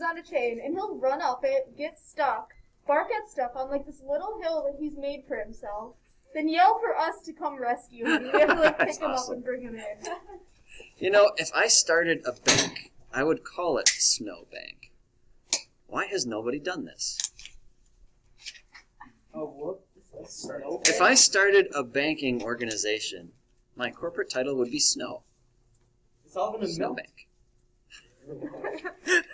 on a chain, and he'll run up it, get stuck, bark at stuff on like this little hill that he's made for himself, then yell for us to come rescue him. We have to like pick him up and bring him in. You know, if I started a bank, I would call it Snowbank. Why has nobody done this? Oh, what? If I started a banking organization, my corporate title would be Snow. It's all gonna melt. Snowbank.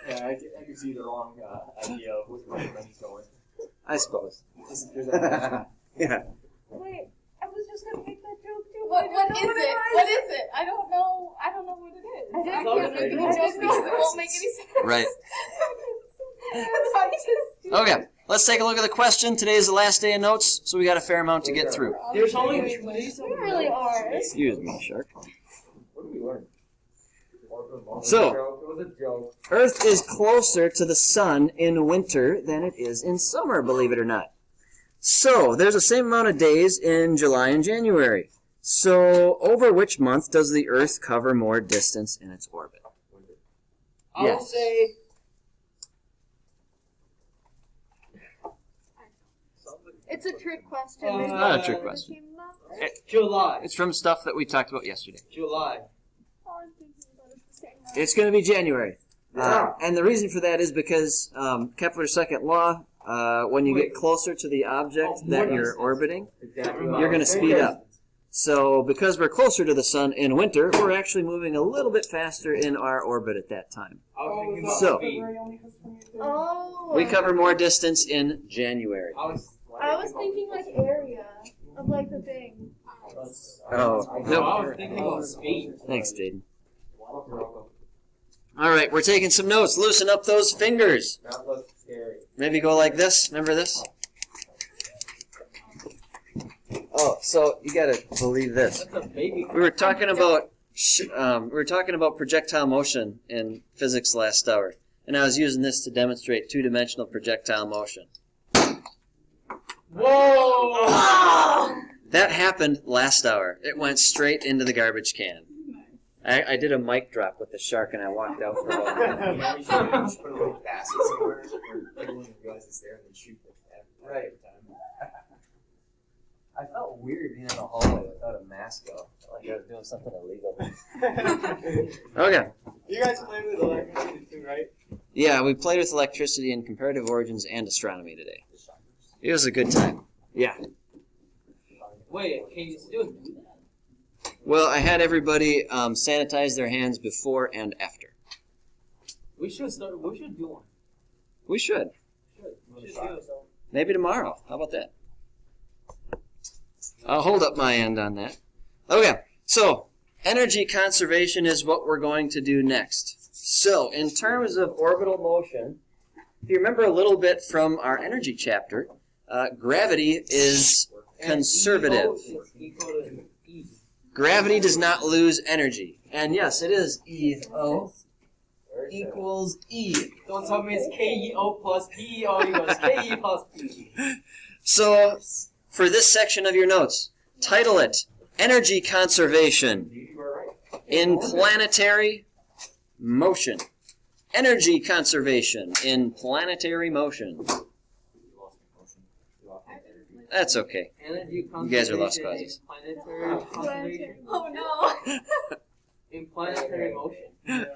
Yeah, I can see the wrong idea of where the money's going. I suppose. Yeah. Wait, I was just gonna make that joke too. What is it? What is it? I don't know what it is. I didn't can't make any jokes because it won't make any sense. Right. Okay, let's take a look at the question. Today is the last day of notes, so we got a fair amount to get through. There's only We really are. Excuse me, Shark. What did we learn? So, It was a joke. Earth is closer to the sun in winter than it is in summer, believe it or not. So, there's the same amount of days in July and January. So, over which month does the Earth cover more distance in its orbit? I will say It's a trick question. There's Not a no trick one question. came up. July. It's from stuff that we talked about yesterday. July. Oh, I'm thinking about it the same way. It's going to be January. And the reason for that is because Kepler's second law, when you get closer to the object that you're orbiting, you're going to speed up. So because we're closer to the sun in winter, we're actually moving a little bit faster in our orbit at that time. I was thinking about So- speed. Oh. We cover more distance in January. I was thinking like area of like the thing. Oh, No, nope. I was thinking about speed. Thanks, Jaden. All right, we're taking some notes. Loosen up those fingers. That looks scary. Maybe go like this. Remember this? Oh, so you got to believe this. That's a baby. We were talking about projectile motion in physics last hour, and I was using this to demonstrate two-dimensional projectile motion. Whoa! That happened last hour. It went straight into the garbage can. I did a mic drop with the shark, and I walked out for a while. Yeah, we should put a little basket somewhere where people wouldn't realize it's there and then shoot it every time. I felt weird being in the hallway without a mask on, like I was doing something illegal. Okay. You guys played with electricity too, right? Yeah, we played with electricity and comparative origins and astronomy today. It was a good time. Yeah. Wait, can you still do that? Well, I had everybody sanitize their hands before and after. We should start. We should do one. We should. We should do it. Maybe tomorrow. How about that? I'll hold up my end on that. Okay, so energy conservation is what we're going to do next. So, in terms of orbital motion, if you remember a little bit from our energy chapter, gravity is conservative. EO is equal to E. Gravity does not lose energy. And yes, it is EO equals E. Don't tell me it's KEO plus PEO equals KE plus P. So, for this section of your notes, title it Energy Conservation in Planetary Motion. Energy Conservation in Planetary Motion. That's okay. Energy You guys are lost conservation causes. in planetary conservation Oh no. in planetary motion.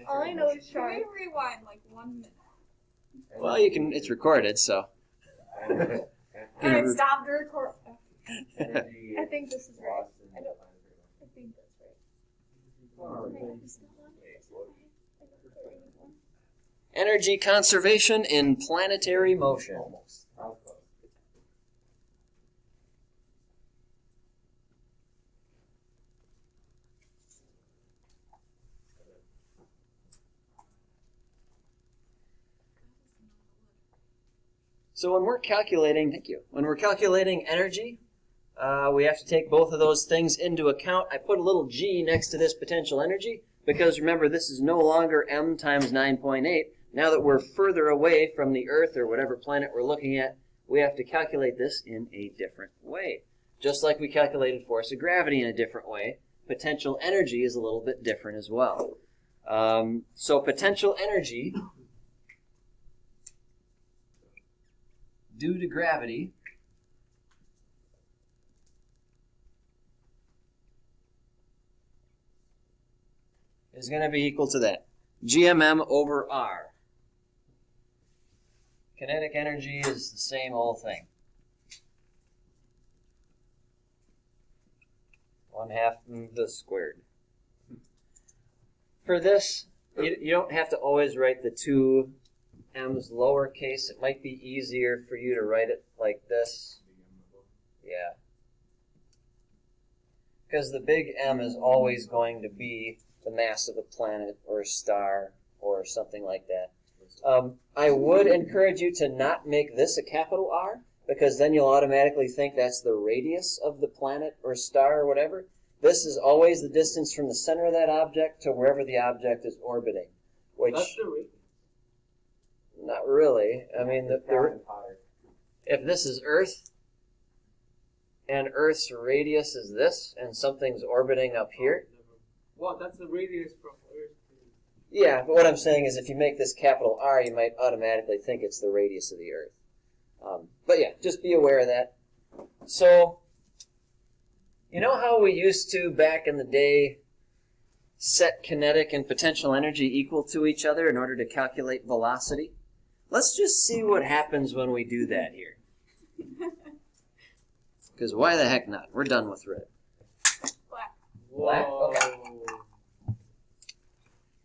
All I know is Can shark. we rewind like 1 minute? Well, you can. It's recorded, so. Alright, stop the record. I think this is right. I think that's right. Energy conservation in planetary motion. So when we're calculating, when we're calculating energy, we have to take both of those things into account. I put a little g next to this potential energy because remember this is no longer m times 9.8. Now that we're further away from the Earth or whatever planet we're looking at, we have to calculate this in a different way. Just like we calculated force of gravity in a different way, potential energy is a little bit different as well. So potential energy due to gravity is going to be equal to that. GMM over R. Kinetic energy is the same old thing. 1/2 the squared. For this, you don't have to always write the two m's lowercase. It might be easier for you to write it like this. Yeah. Because the big M is always going to be the mass of a planet or a star or something like that. I would encourage you to not make this a capital R, because then you'll automatically think that's the radius of the planet or star or whatever. This is always the distance from the center of that object to wherever the object is orbiting. Which, That's the radius. not really. I mean, if this is Earth, and Earth's radius is this, and something's orbiting up here. Well, that's the radius from Earth to... Yeah, but what I'm saying is if you make this capital R, you might automatically think it's the radius of the Earth. But yeah, just be aware of that. So, you know how we used to, back in the day, set kinetic and potential energy equal to each other in order to calculate velocity? Let's just see what happens when we do that here. Because why the heck not? We're done with red. Black? Okay.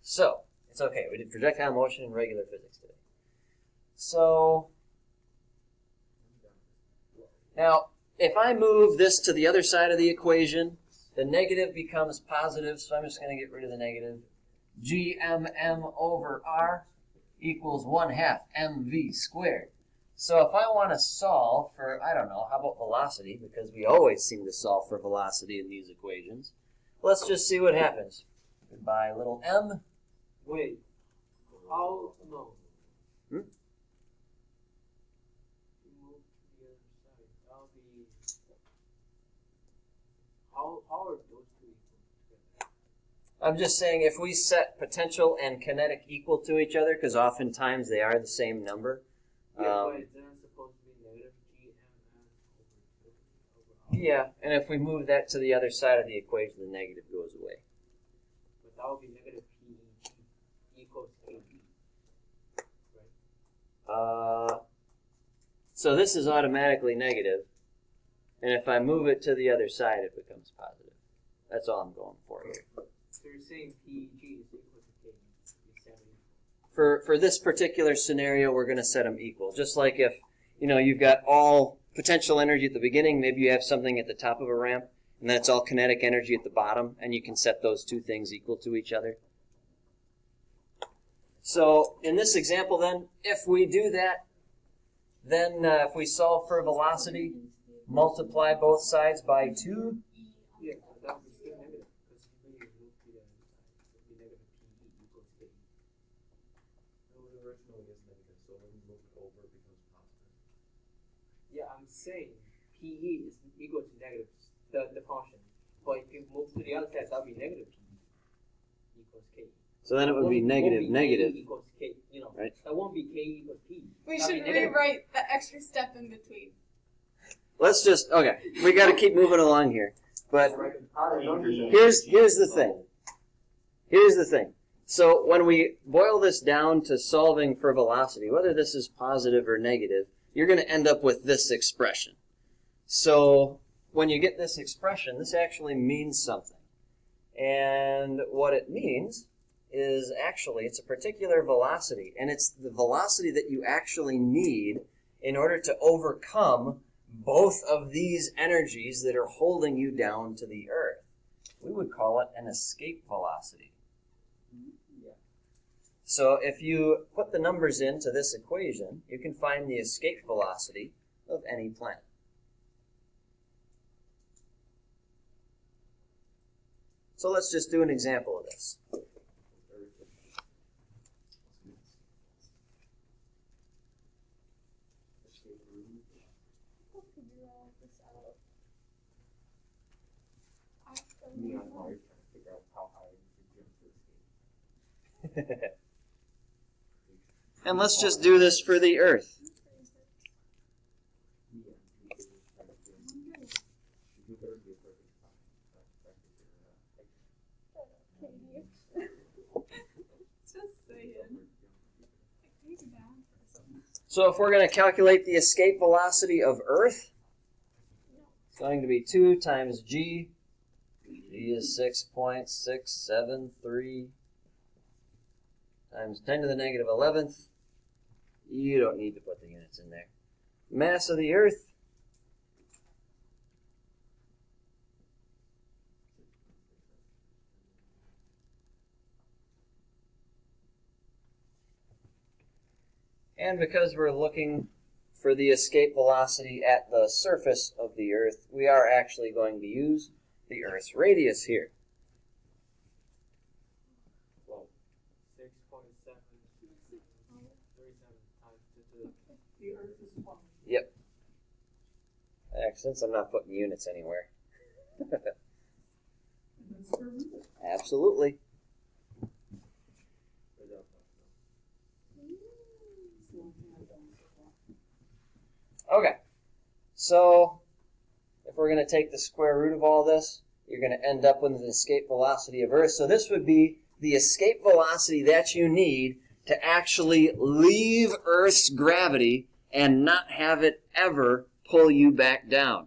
So, it's okay. We did projectile motion and regular physics today. So, now, if I move this to the other side of the equation, the negative becomes positive, so I'm just going to get rid of the negative. GMM over R equals 1/2 mv squared. So if I want to solve for, I don't know, how about velocity? Because we always seem to solve for velocity in these equations. Let's just see what happens. Goodbye, little m. Wait. How? No. Hmm? Move to the other side. That'll be... How are those two equal together? I'm just saying if we set potential and kinetic equal to each other, because oftentimes they are the same number. Yeah, but then it's supposed to be negative GMM over Yeah, and if we move that to the other side of the equation, the negative goes away. But that would be negative PEG equals KE. Right? So this is automatically negative, and if I move it to the other side, it becomes positive. That's all I'm going for here. So you're saying PEG is equal to KE. For this particular scenario, we're going to set them equal. Just like if, you've got all potential energy at the beginning, maybe you have something at the top of a ramp, and then it's all kinetic energy at the bottom, and you can set those two things equal to each other. So in this example then, if we do that, then if we solve for velocity, multiply both sides by 2. Yeah, that would be still negative. Because when you move to the other side, it would be negative PE equals KE. No, it originally is negative, so when you move it over, it becomes positive. Yeah, I'm saying PE is equal to negative, the function. But if you move to the other side, that would be negative PE equals KE. So then it would be negative, negative. KE equals K, Right. That won't be KE equals PE. We That'd should be negative. rewrite the extra step in between. Let's just, okay, we got to keep moving along here. But here's the thing. Here's the thing. So when we boil this down to solving for velocity, whether this is positive or negative, you're going to end up with this expression. So when you get this expression, this actually means something. And what it means is actually it's a particular velocity, and it's the velocity that you actually need in order to overcome both of these energies that are holding you down to the Earth. We would call it an escape velocity. So if you put the numbers into this equation, you can find the escape velocity of any planet. So let's just do an example of this. We'll figure all this out. Me on Mars trying to figure out how high we can jump to escape. And let's just do this for the Earth. So if we're going to calculate the escape velocity of Earth, it's going to be 2 times g. G is 6.673 times 10 to the negative 11th. You don't need to put the units in there. Mass of the Earth, and because we're looking for the escape velocity at the surface of the Earth, we are actually going to use the Earth's radius here. 6.737 times 10 to The Earth is 1. Yep. Since I'm not putting units anywhere. And then square root it. Absolutely. It's the only thing I've done so far. Okay. So, if we're going to take the square root of all this, you're going to end up with an escape velocity of Earth. So this would be the escape velocity that you need to actually leave Earth's gravity and not have it ever pull you back down.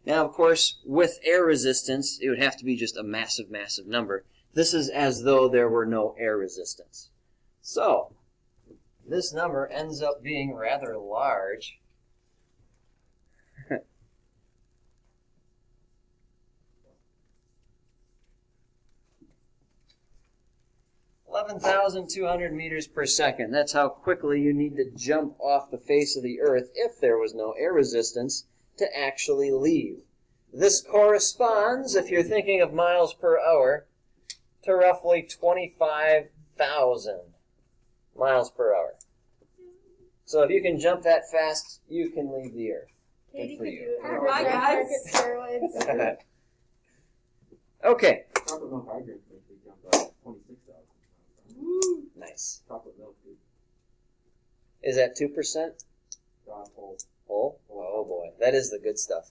Now, of course, with air resistance, it would have to be just a massive, massive number. This is as though there were no air resistance. So, this number ends up being rather large. 11,200 meters per second. That's how quickly you need to jump off the face of the Earth if there was no air resistance to actually leave. This corresponds, if you're thinking of miles per hour, to roughly 25,000 miles per hour. So if you can jump that fast, you can leave the Earth. Katie for could you. do it. Oh, Black guys. market steroids. Okay. Chocolate milk I drink makes me jump up 26,000. Nice. Chocolate milk, dude. Is that 2%? God, whole. Whole? Oh boy, that is the good stuff.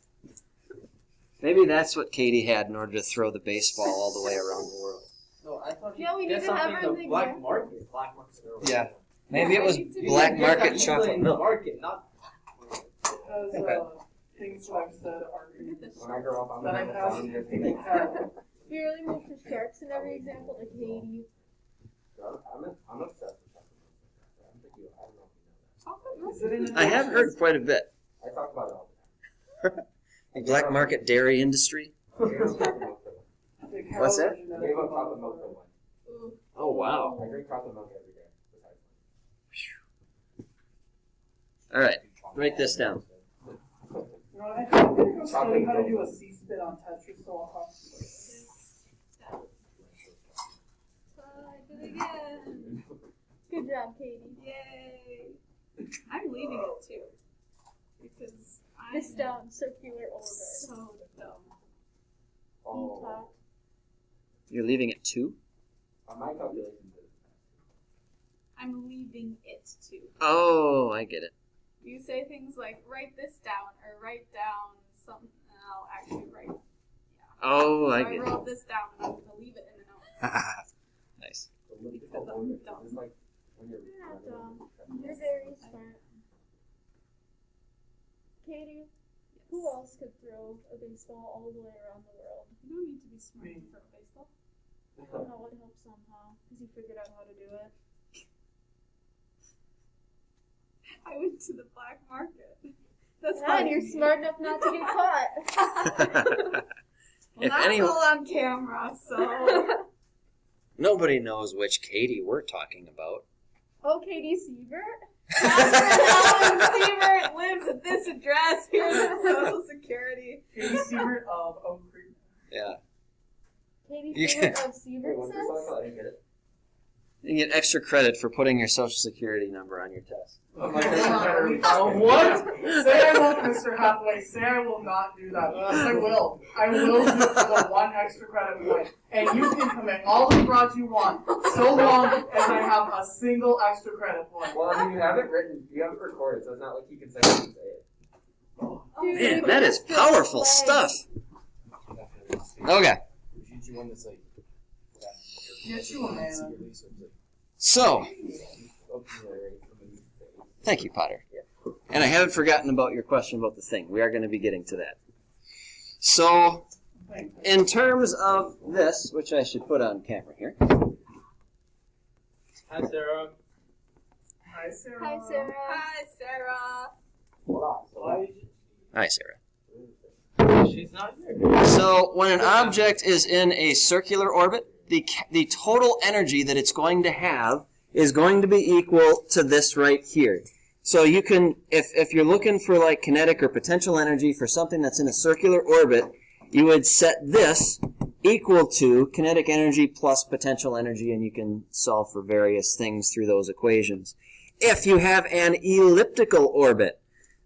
Maybe that's what Katie had in order to throw the baseball all the way around the world. No, I thought Yeah, we need get to have something her the in black the market. Black market steroids. Yeah. Maybe it was I need to be black like, market Yes, chocolate in the milk. market, not. Because things that I've said are When I grow up, I'm that gonna I've have asked a people have. We really moved to sharks in every example to Katie. I'm obsessed with chocolate milk. I'm thinking, I don't know if Chocolate milk? Is it in I have heard quite a bit. you know that. I talk about it all the The black market dairy industry. time. I gave up chocolate milk for one. Like, What's how that? original I gave up about chocolate milk for one. Oh wow. I drink chocolate milk every day. Besides All right, write this down. You know what, I think I'm gonna go study how to do a C-spin on Tetris, so I'll talk to you. I did it again. Good job, Katie. Yay! I'm leaving it too. Because I'm This down circular orbit. so dumb. Oh, Top. You're leaving it 2? on my calculations, I'm leaving it too. Oh, I get it. You say things like, write this down, or write down something, and I'll actually write. Oh, So I I get wrote this down, and I'm going to leave it in the notes. it. Nice. the elliptical Because I'm orbit, dumb. it's like when you're You're not dumb. You're very smart. Katie, who else could throw a baseball all the way around the world? You don't need to be smart to throw a baseball. Somehow it helps somehow, because he figured out how to do it. I went to the black market. That's Yeah, how and you're smart enough not to get caught. Well, If that's anyone, all on camera, so. nobody knows which Katie we're talking about. Oh, Katie Siebert? Alan Siebert lives at this address. Here's his social security. Katie Siebert of Oak Creek. Yeah. Katie You Siebert of Wait, Siebert what's your says? cycle? I didn't get it. You get extra credit for putting your social security number on your test. What? Say I won't, Mr. Hathaway. Say I will not do that. Yes, I will. I will do it for the 1 extra credit point. And you can commit all the frauds you want, so long as I have a single extra credit point. Well, I mean, you have it written, you have it recorded, so it's not like you can say it and say it. Dude, Man, we that just is powerful flagged. stuff. Okay, You one that's like. Get you a man. so thank you, Potter. Yeah. And I haven't forgotten about your question about the thing. We are going to be getting to that. So, in terms of this, which I should put on camera here. Hi, Sarah. Hi, Sarah. Hi, Sarah. Hi, Sarah. Why Hi, Sarah. she's not here? So, when an object is in a circular orbit, the total energy that it's going to have is going to be equal to this right here. So you can, if you're looking for like kinetic or potential energy for something that's in a circular orbit, you would set this equal to kinetic energy plus potential energy, and you can solve for various things through those equations. If you have an elliptical orbit,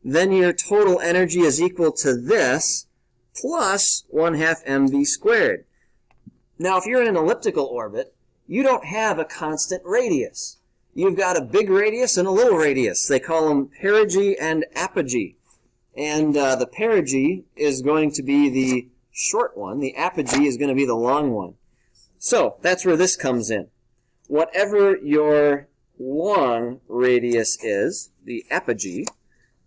then your total energy is equal to this plus 1/2 mv squared. Now, if you're in an elliptical orbit, you don't have a constant radius. You've got a big radius and a little radius. They call them perigee and apogee. And the perigee is going to be the short one. The apogee is going to be the long one. So that's where this comes in. Whatever your long radius is, the apogee,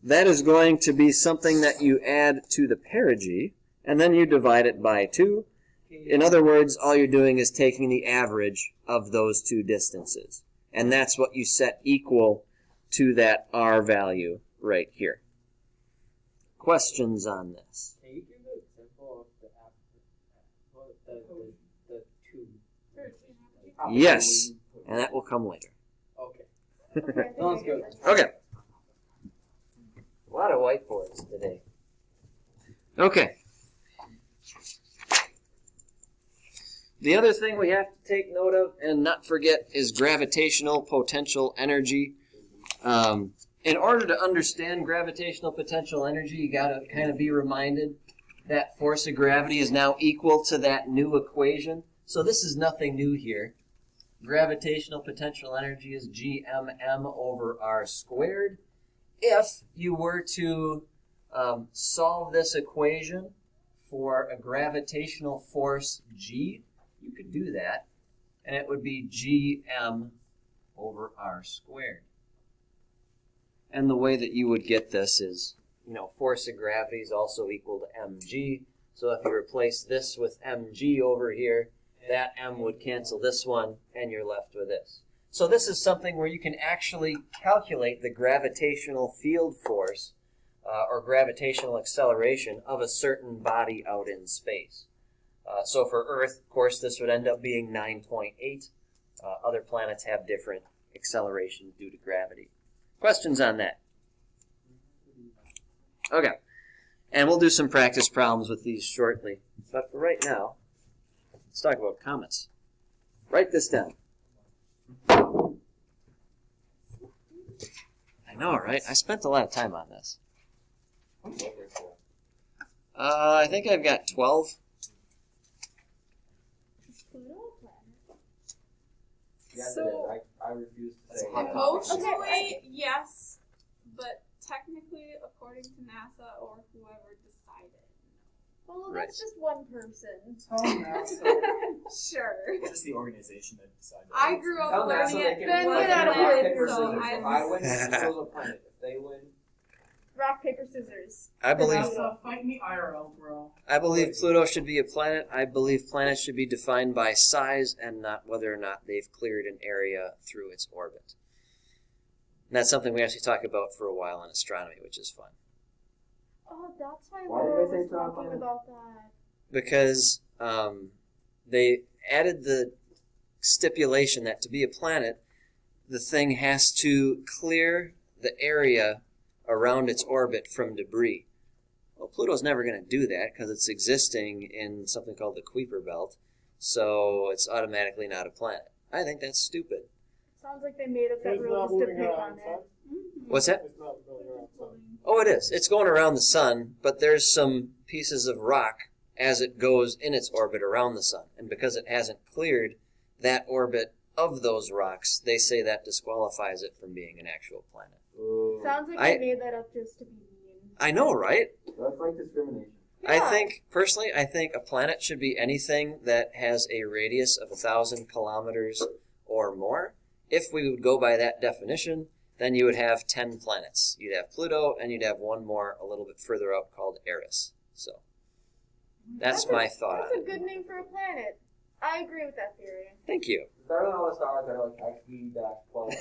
that is going to be something that you add to the perigee, and then you divide it by 2. In other words, all you're doing is taking the average of those two distances. And that's what you set equal to that R value right here. Questions on this? Can you give an example of the the two? Yes, and that will come later. Okay. Okay, Sounds good. Okay. A lot of whiteboards today. Okay. The other thing we have to take note of and not forget is gravitational potential energy. In order to understand gravitational potential energy, you got to kind of be reminded that force of gravity is now equal to that new equation. So this is nothing new here. Gravitational potential energy is gmm over r squared. If you were to solve this equation for a gravitational force g, you could do that, and it would be gm over r squared. And the way that you would get this is, force of gravity is also equal to mg. So if you replace this with mg over here, that m would cancel this one, and you're left with this. So this is something where you can actually calculate the gravitational field force or gravitational acceleration of a certain body out in space. So for Earth, of course, this would end up being 9.8. Other planets have different acceleration due to gravity. Questions on that? Okay. And we'll do some practice problems with these shortly. But for right now, let's talk about comets. Write this down. I know, right? I spent a lot of time on this. I think I've got 12. Yes, So- it is. I refuse to say That's that. Emotionally, yes, but technically, according to NASA or whoever decided, Well, Right. that's just one person. Tell NASA. sure. It's just the organization that decided. I grew up Tell NASA learning they it. can Then play get out of rock, here, paper, so scissors. If I win, you chose a planet. If they win, Rock, paper, scissors. I believe NASA, fight me IRL, bro. Pluto should be a planet. I believe planets should be defined by size and not whether or not they've cleared an area through its orbit. And that's something we actually talk about for a while in astronomy, which is fun. Oh, that's why Why did Laura they say was talking planet? about that. Because they added the stipulation that to be a planet, the thing has to clear the area around its orbit from debris. Well, Pluto's never going to do that because it's existing in something called the Kuiper Belt, so it's automatically not a planet. I think that's stupid. Sounds like they made up that It's rule not just to moving pick around, on son. it. What's that? It's not going around, son. Oh, it is. It's going around the sun, but there's some pieces of rock as it goes in its orbit around the sun. And because it hasn't cleared that orbit of those rocks, they say that disqualifies it from being an actual planet. Sounds like I- they made that up just to be mean. I know, right? that's like discrimination. I think a planet should be anything that has a radius of 1,000 kilometers or more. If we would go by that definition, then you would have 10 planets. You'd have Pluto, and you'd have one more a little bit further out called Eris. So that's my thought That's on a it. good name for a planet. I agree with that theory. Thank you. Better than all the stars that are like XB-12, 14,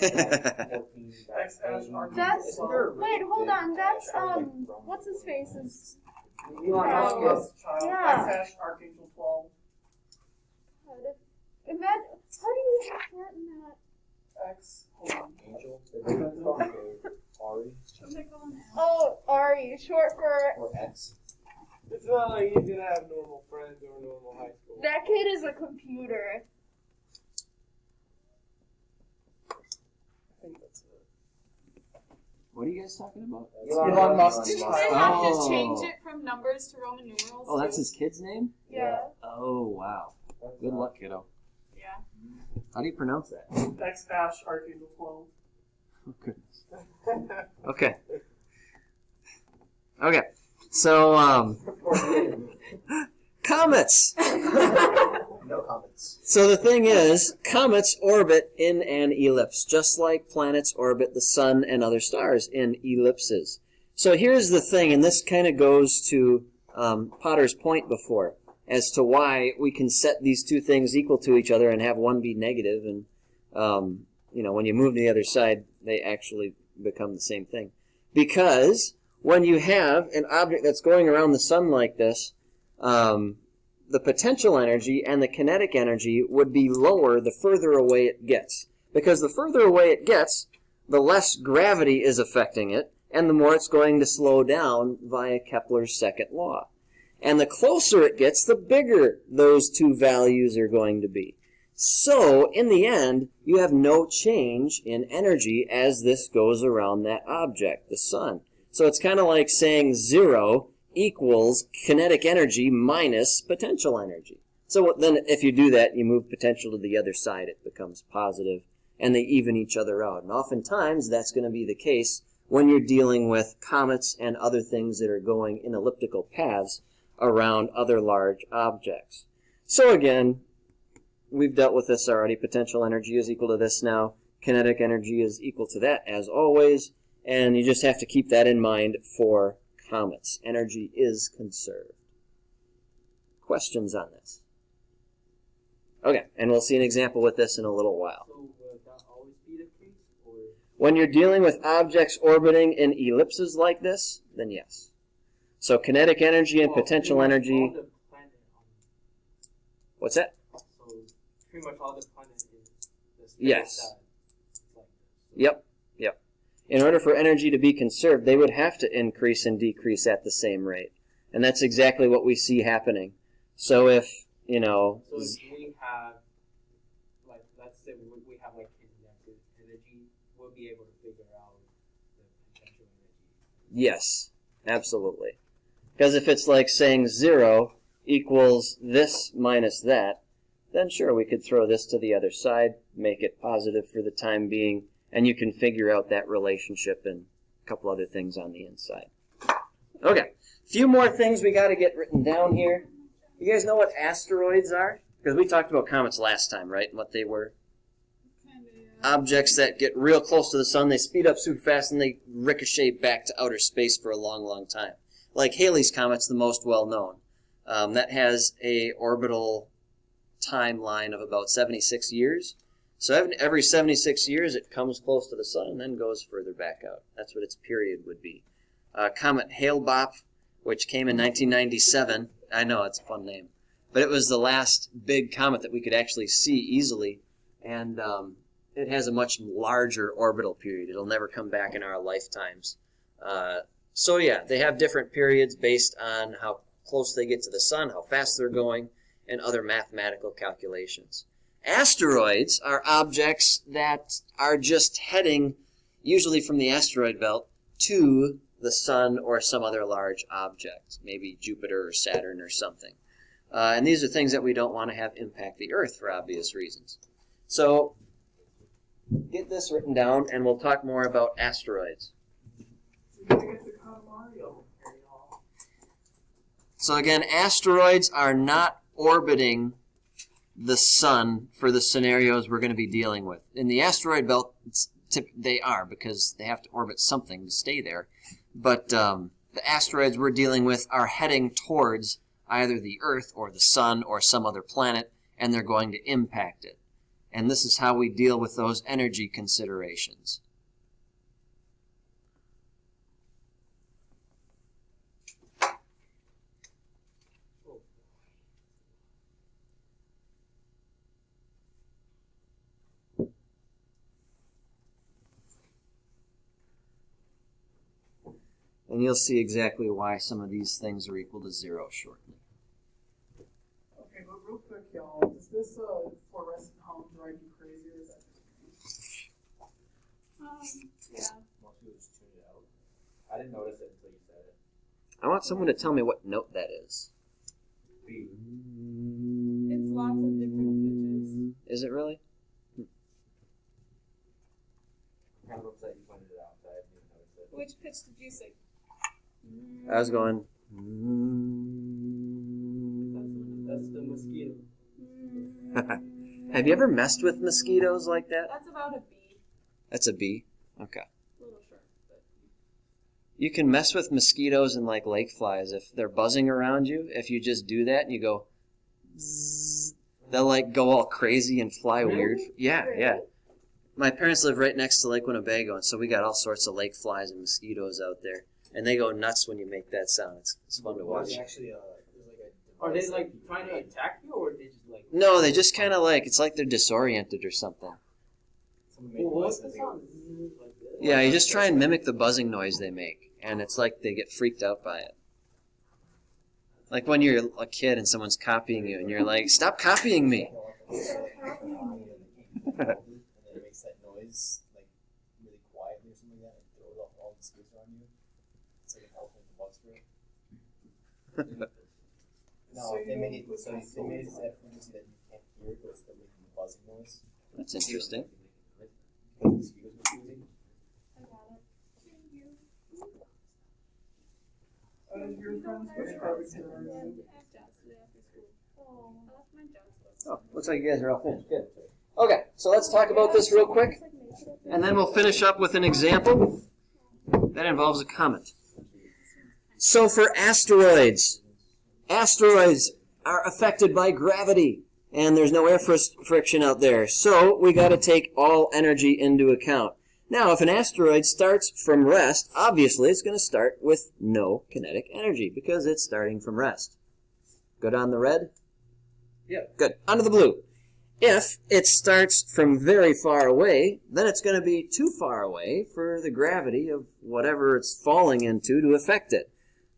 That's wait, hold on. That's what's his face is Elon Musk is. Yeah. X Archangel 12. Imagine how do you shorten that? X. Hold on. Angel. The difference from Ari Oh, Ari, short for or X. It's not like he's gonna have normal friends or normal high school. that kid is a computer. I think that's it. What are you guys talking about? Elon Musk's Didn't child. they have to Oh. change it from numbers to Roman numerals? Oh, that's too? his kid's name? Yeah. Oh, wow. Good luck, kiddo. Yeah. How do you pronounce that? X Archangel 12. Oh, goodness. Okay. Okay. So, comets. No comments. So the thing is, comets orbit in an ellipse, just like planets orbit the sun and other stars in ellipses. So here's the thing, and this kind of goes to Potter's point before, as to why we can set these two things equal to each other and have one be negative, and when you move to the other side, they actually become the same thing. Because when you have an object that's going around the sun like this, the potential energy and the kinetic energy would be lower the further away it gets. Because the further away it gets, the less gravity is affecting it, and the more it's going to slow down via Kepler's second law. And the closer it gets, the bigger those two values are going to be. So, in the end, you have no change in energy as this goes around that object, the sun. So it's kind of like saying 0 equals kinetic energy minus potential energy. So then if you do that, you move potential to the other side, it becomes positive, and they even each other out. And oftentimes that's going to be the case when you're dealing with comets and other things that are going in elliptical paths around other large objects. So again, we've dealt with this already. Potential energy is equal to this now. Kinetic energy is equal to that, as always. And you just have to keep that in mind for comets. Energy is conserved. Questions on this? Okay, and we'll see an example with this in a little while. So will that always be the case, or When you're dealing with objects orbiting in ellipses like this, then yes. So kinetic energy and well, potential pretty much energy... all the planet What's that? so pretty much all the planet is the space Yes. that it's like this. Yep. In order for energy to be conserved, they would have to increase and decrease at the same rate. And that's exactly what we see happening. So if, So if we have, like, let's say we have like kinetic energy, we'll be able to figure out the potential energy. yes, absolutely. Because if it's like saying 0 equals this minus that, then sure, we could throw this to the other side, make it positive for the time being, and you can figure out that relationship and a couple other things on the inside. Okay, a few more things we got to get written down here. You guys know what asteroids are? Because we talked about comets last time, right? And what they were. Kinda, yeah. Objects that get real close to the sun, they speed up super fast, and they ricochet back to outer space for a long, long time. Like Halley's Comet's the most well-known. That has a orbital timeline of about 76 years. So every 76 years, it comes close to the sun and then goes further back out. That's what its period would be. Comet Hale-Bopp, which came in 1997. I know, it's a fun name. But it was the last big comet that we could actually see easily. And it has a much larger orbital period. It'll never come back in our lifetimes. So yeah, they have different periods based on how close they get to the sun, how fast they're going, and other mathematical calculations. Asteroids are objects that are just heading, usually from the asteroid belt, to the sun or some other large object, maybe Jupiter or Saturn or something. And these are things that we don't want to have impact the Earth for obvious reasons. So, get this written down and we'll talk more about asteroids. We gotta get to Mario here, y'all. So again, asteroids are not orbiting the sun for the scenarios we're going to be dealing with. In the asteroid belt, it's they are, because they have to orbit something to stay there. But the asteroids we're dealing with are heading towards either the Earth or the Sun or some other planet, and they're going to impact it. And this is how we deal with those energy considerations. And you'll see exactly why some of these things are equal to 0 shortly. Okay, but real quick, y'all, does this fluorescent hum drive you crazy, or is that just me? Yeah. Most people just tune it out. I didn't notice it until you said it. I want someone to tell me what note that is. B. It's lots of different pitches. Is it really? I'm kind of upset you pointed it out, so I didn't even notice it. Which pitch did you say? I was going. That's the mosquito. Have you ever messed with mosquitoes like that? That's about a B. That's a B. Okay. A little short, but You can mess with mosquitoes and like lake flies if they're buzzing around you. If you just do that and you go, zzz, they'll like go all crazy and fly weird. Yeah, yeah. My parents live right next to Lake Winnebago, and so we got all sorts of lake flies and mosquitoes out there, and they go nuts when you make that sound. It's fun to watch. There's actually there's like a Are they device like that you trying to can- attack you, or they just like? No, they just kind of like, it's like they're disoriented or something. Someone made Well, a what's device the that sound? Like this? Yeah, you just try and mimic the buzzing noise they make, and it's like they get freaked out by it. Like when you're a kid and someone's copying you, and you're like, "Stop copying me!" And then it makes that noise like really quietly or something like that, and throws off all the mosquitoes around you. It's like an elephant with a bug spray. No, they made it so they made it at a frequency that you can't hear it, but it's still making the buzzing noise. That's interesting. Because the mosquitoes were choosing. I got it. Thank you. Your friends which garbage are I you? have jazz today after school. Oh, I left my jazz book. Oh, looks like you guys are all finished. Good. Okay, so let's talk about this real quick, and then we'll finish up with an example that involves a comet. So for asteroids are affected by gravity, and there's no air friction out there. So we got to take all energy into account. Now, if an asteroid starts from rest, obviously it's going to start with no kinetic energy because it's starting from rest. Good on the red? Yeah. Good. On to the blue. If it starts from very far away, then it's going to be too far away for the gravity of whatever it's falling into to affect it.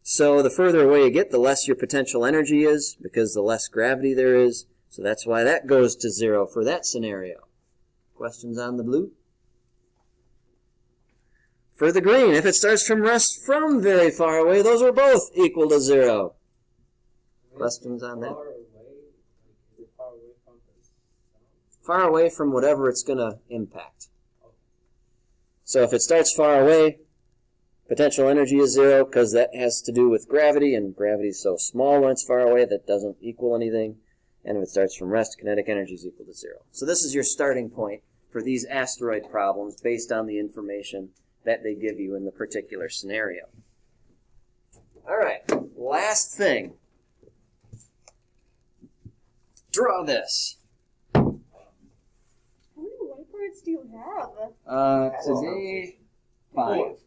So the further away you get, the less your potential energy is, because the less gravity there is. So that's why that goes to 0 for that scenario. Questions on the blue? For the green, if it starts from rest from very far away, those are both equal to 0. Questions on that? Far away? Like, is it far away from the sound? Far away from whatever it's going to impact. So if it starts far away, potential energy is 0 because that has to do with gravity, and gravity is so small when it's far away that doesn't equal anything. And if it starts from rest, kinetic energy is equal to 0. So this is your starting point for these asteroid problems based on the information that they give you in the particular scenario. All right, last thing. Draw this. How many whiteboards do you have? Today, 5.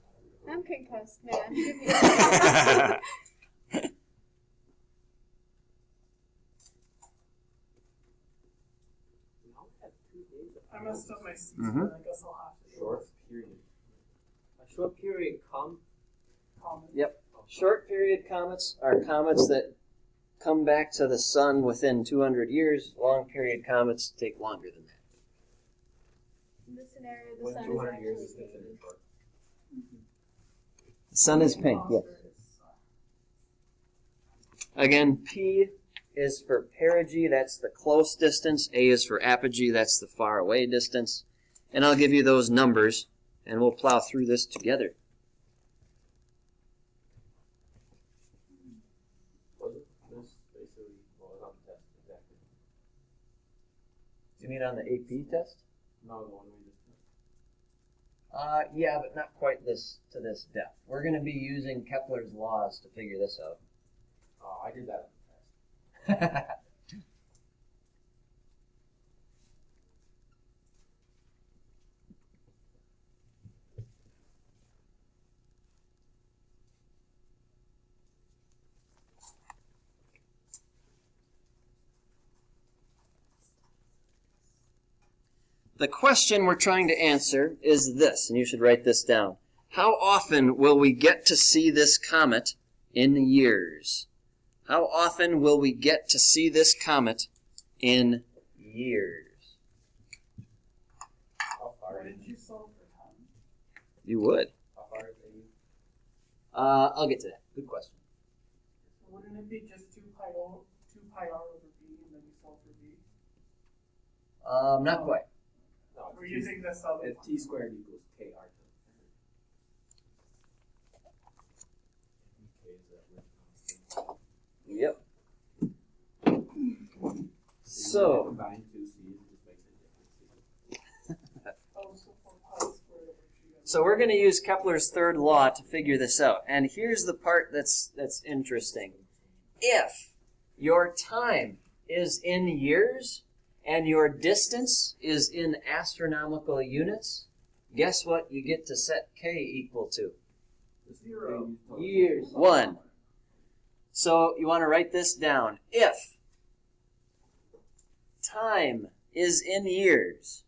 I'm concussed, man. Give me a We only have 2 days of I messed up my seats, Mhm. but I guess I'll have to. Short period. a short period comment. Yep. Short period comets are comets that come back to the sun within 200 years. Long period comets take longer than that. In this scenario, the When sun is 200 years is actually considered pink. short. The sun is pink, yes. Again, P is for perigee, that's the close distance. A is for apogee, that's the far away distance. And I'll give you those numbers, and we'll plow through this together. Was it? This basically was on the test, exactly. Do you mean on the AP test? No, the one we just Yeah, but not quite this to this depth. We're going to be using Kepler's laws to figure this out. I did that in the past. The question we're trying to answer is this, and you should write this down. How often will we get to see this comet in years? How often will we get to see this comet in years? How far What is did you solve for time? You would. How far is it? I'll get to that. Good question. Wouldn't it be just 2 pi r over b and then you solve for b? Not quite. No, We're using this other if one. t squared equals k r Yep. So, combine two c's and just makes it different. Oh, so 4 pi squared over g. so we're going to use Kepler's third law to figure this out. And here's the part that's interesting. If your time is in years and your distance is in astronomical units, guess what you get to set k equal to? 0. Years. 1. So you want to write this down. If time is in years,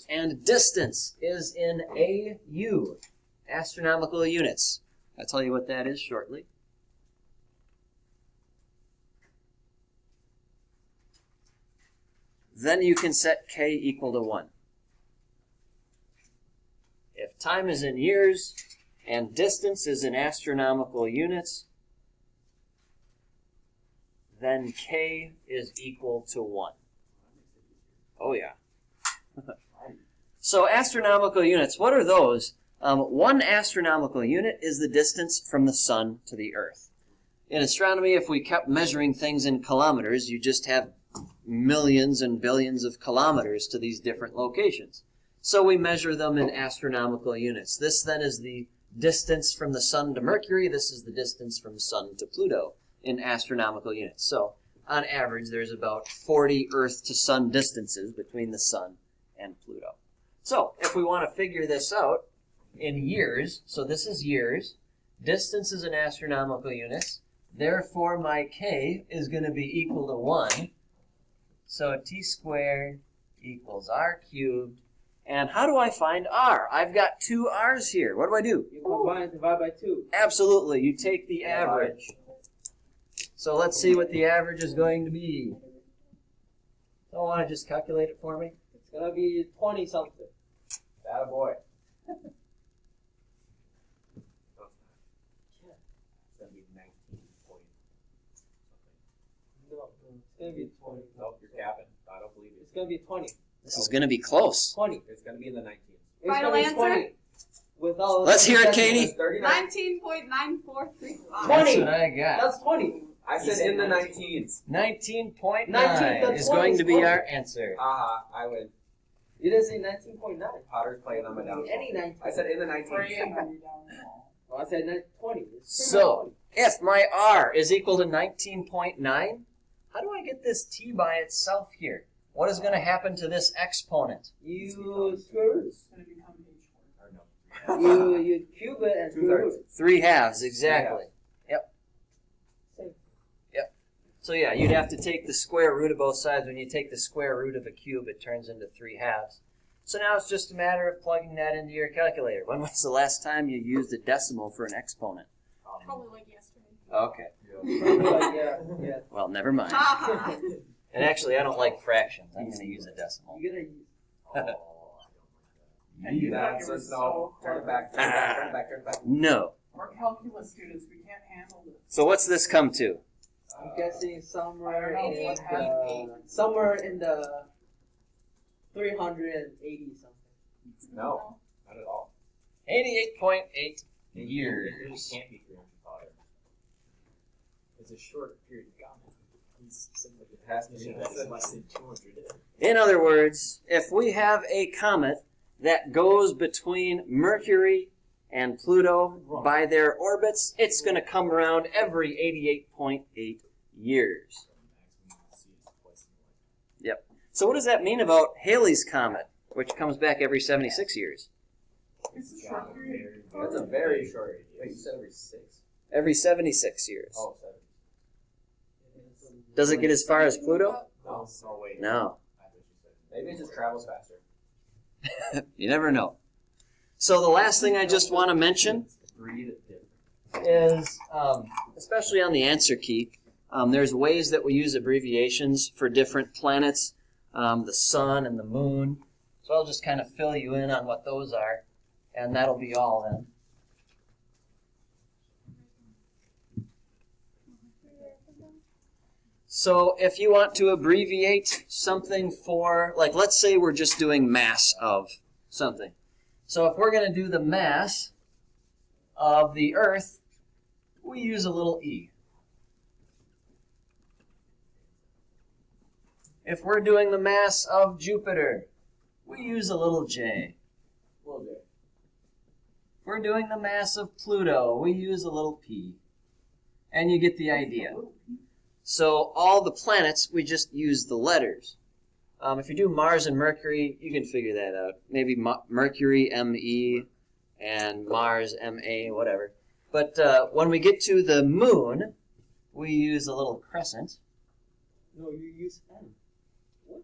and distance is in AU, astronomical units, I'll tell you what that is shortly. Then you can set k equal to 1. If time is in years and distance is in astronomical units, then k is equal to 1. Oh, yeah. So astronomical units, what are those? 1 astronomical unit is the distance from the sun to the earth. In astronomy, if we kept measuring things in kilometers, you just have millions and billions of kilometers to these different locations. So we measure them in astronomical units. This then is the distance from the sun to Mercury. This is the distance from the sun to Pluto in astronomical units. So on average, there's about 40 Earth to sun distances between the sun and Pluto. So if we want to figure this out in years, so this is years, distance is in astronomical units, therefore my k is going to be equal to 1. So t squared equals r cubed. And how do I find r? I've got 2 r's here. What do I do? You combine and divide by 2. Absolutely. You take the average. So let's see what the average is going to be. Don't want to just calculate it for me? It's gonna be 20 something. That a boy. It's gonna be 19 point something. No, it's gonna be 20. Nope, you're capping. I don't believe it. It's gonna be 20. This is going to be close. 20. It's gonna be in the 19s. It's Final gonna be answer? 20. With all Let's hear it, Katie. It's 39. 19.9435. 20. That's what I got. That's 20. I said in the 19s. 19.9 that's is going to be 20. our answer. I win. You didn't say 19.9. Potter's playing on my down. Any 19. I said in the 19s. Praying on your downfall. Well, I said 20. So, if my r is equal to 19.9, how do I get this t by itself here? What is going to happen to this exponent? You square root. It's going to become h Or no. You cube it and square root. 3 halves, exactly. Yep. Same. Yep. So yeah, you'd have to take the square root of both sides. When you take the square root of a cube, it turns into 3 halves. So now it's just a matter of plugging that into your calculator. When was the last time you used a decimal for an exponent? Probably like yesterday. Okay. Yeah. Well, never mind. Haha. And actually, I don't like fractions. I'm going to use a decimal. You're gonna use. And you thought That's you were no. so Turn it back. Turn it back. Turn it back. Turn it back. No. We're calculus students. We can't handle this. So what's this come to? I'm guessing somewhere I don't know in what the happened. somewhere in the 380 something. No, not at all. 88.8 years. It can't be 300 dollars. It's a short period of time. means something like a past mission that's less than 200. In other words, if we have a comet that goes between Mercury and Pluto by their orbits, it's going to come around every 88.8 years. Yep. So what does that mean about Halley's Comet, which comes back every 76 years? It's a short period. That's a very short. Wait, you said every 6? Every 76 years. Oh, 7. Does it get as far as Pluto? No, wait. No. Maybe it just travels faster. You never know. So the last thing I just want to mention is, especially on the answer key, there's ways that we use abbreviations for different planets, the sun and the moon. So I'll just kind of fill you in on what those are, and that'll be all then. So if you want to abbreviate something for, like let's say we're just doing mass of something. So if we're going to do the mass of the Earth, we use a little e. If we're doing the mass of Jupiter, we use a little j. Well, there. If we're doing the mass of Pluto, we use a little p. And you get the idea. So all the planets, we just use the letters. If you do Mars and Mercury, you can figure that out. Maybe Mercury, M-E, and Mars, M-A, whatever. But when we get to the moon, we use a little crescent. No, you use M. What?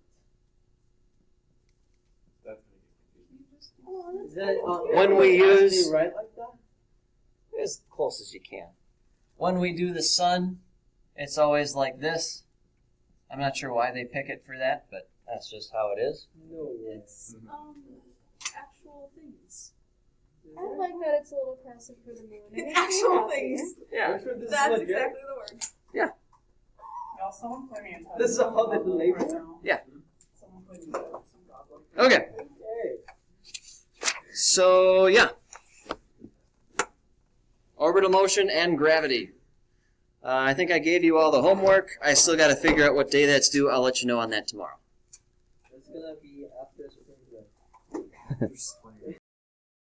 That's Is that, When we use... right like that? As close as you can. When we do the sun, it's always like this. I'm not sure why they pick it for that, but that's just how it is. No. It's actual things. I like that it's a little crescent for the moon. It It's makes me actual happy. things. Yeah. That's exactly the word. Now, someone play me in touch. This is how they label right now. Yeah. Someone play me in touch. Some godlike. Okay. Okay. So, yeah. Orbital motion and gravity. I think I gave you all the homework. I still got to figure out what day that's due. I'll let you know on that tomorrow. It's gonna be after spring break.